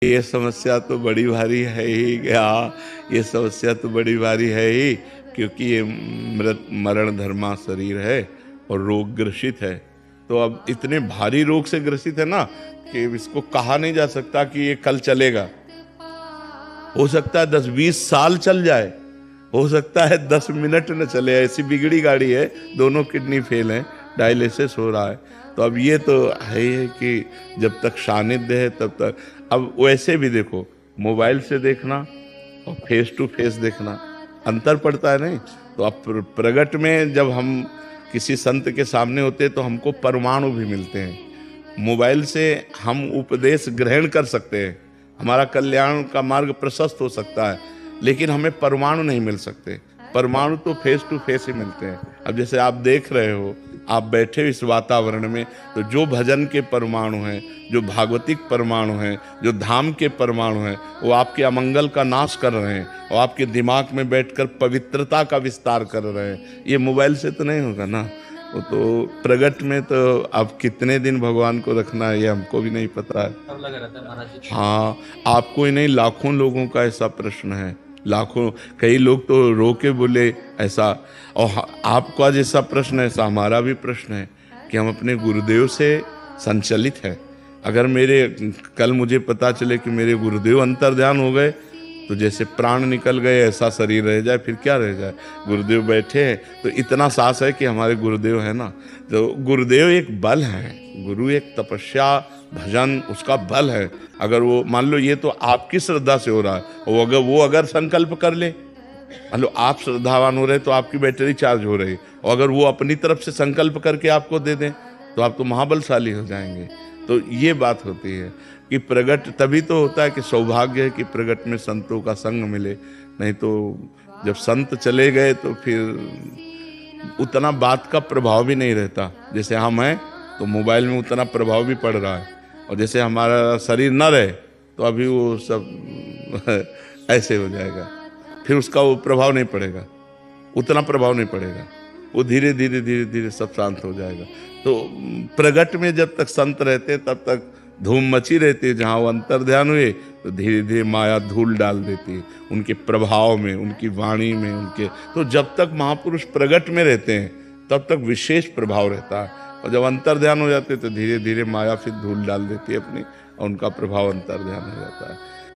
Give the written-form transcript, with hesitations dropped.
ये समस्या तो बड़ी भारी है ही। हाँ, ये समस्या तो बड़ी भारी है ही, क्योंकि ये मृत मरण धर्मा शरीर है और रोग ग्रसित है। तो अब इतने भारी रोग से ग्रसित है ना कि इसको कहा नहीं जा सकता कि ये कल चलेगा। हो सकता है 10-20 साल चल जाए, हो सकता है 10 मिनट न चले। ऐसी बिगड़ी गाड़ी है, दोनों किडनी फेल है, डायलिसिस हो रहा है। तो अब ये तो है ही है कि जब तक सानिध्य है तब तक। अब वैसे भी देखो, मोबाइल से देखना और फेस टू फेस देखना अंतर पड़ता है नहीं। तो अब प्रगट में जब हम किसी संत के सामने होते हैं तो हमको परमाणु भी मिलते हैं। मोबाइल से हम उपदेश ग्रहण कर सकते हैं, हमारा कल्याण का मार्ग प्रशस्त हो सकता है, लेकिन हमें परमाणु नहीं मिल सकते। परमाणु तो फेस टू फेस ही मिलते हैं। अब जैसे आप देख रहे हो, आप बैठे हो इस वातावरण में, तो जो भजन के परमाणु हैं, जो भागवतिक परमाणु हैं, जो धाम के परमाणु हैं, वो आपके अमंगल का नाश कर रहे हैं और आपके दिमाग में बैठकर पवित्रता का विस्तार कर रहे हैं। ये मोबाइल से तो नहीं होगा ना। वो तो प्रगट में तो अब कितने दिन भगवान को रखना है ये हमको भी नहीं पता है। सब लगा रहता है महाराज जी। हाँ, आपको ही नहीं, लाखों लोगों का ऐसा प्रश्न है। लाखों, कई लोग तो रो के बोले ऐसा। और आपका जैसा प्रश्न है, ऐसा हमारा भी प्रश्न है कि हम अपने गुरुदेव से संचलित हैं। अगर मेरे कल मुझे पता चले कि मेरे गुरुदेव अंतर्ध्यान हो गए, तो जैसे प्राण निकल गए ऐसा शरीर रह जाए, फिर क्या रह जाए। गुरुदेव बैठे हैं तो इतना साहस है कि हमारे गुरुदेव है ना। तो गुरुदेव एक बल है, गुरु एक तपस्या भजन उसका बल है। अगर वो मान लो, ये तो आपकी श्रद्धा से हो रहा है, और अगर संकल्प कर ले, मान लो आप श्रद्धावान हो रहे तो आपकी बैटरी चार्ज हो रही, और अगर वो अपनी तरफ से संकल्प करके आपको दे दें तो आप तो महाबलशाली हो जाएंगे। तो ये बात होती है कि प्रगट तभी तो होता है कि सौभाग्य है कि प्रगट में संतों का संग मिले। नहीं तो जब संत चले गए तो फिर उतना बात का प्रभाव भी नहीं रहता। जैसे हम हैं तो मोबाइल में उतना प्रभाव भी पड़ रहा है, और जैसे हमारा शरीर न रहे तो अभी वो सब ऐसे हो जाएगा, फिर उसका वो प्रभाव नहीं पड़ेगा, उतना प्रभाव नहीं पड़ेगा। वो धीरे धीरे धीरे धीरे सब शांत हो जाएगा। तो प्रगट में जब तक संत रहते तब तक धूम मची रहती है। जहाँ वो अंतर्ध्यान हुए तो धीरे धीरे माया धूल डाल देती है उनके प्रभाव में, उनकी वाणी में, उनके। तो जब तक महापुरुष प्रगट में रहते हैं तब तक विशेष प्रभाव रहता है, और जब अंतर्ध्यान हो जाते तो धीरे धीरे माया फिर धूल डाल देती है अपनी, और उनका प्रभाव अंतर्ध्यान हो जाता है।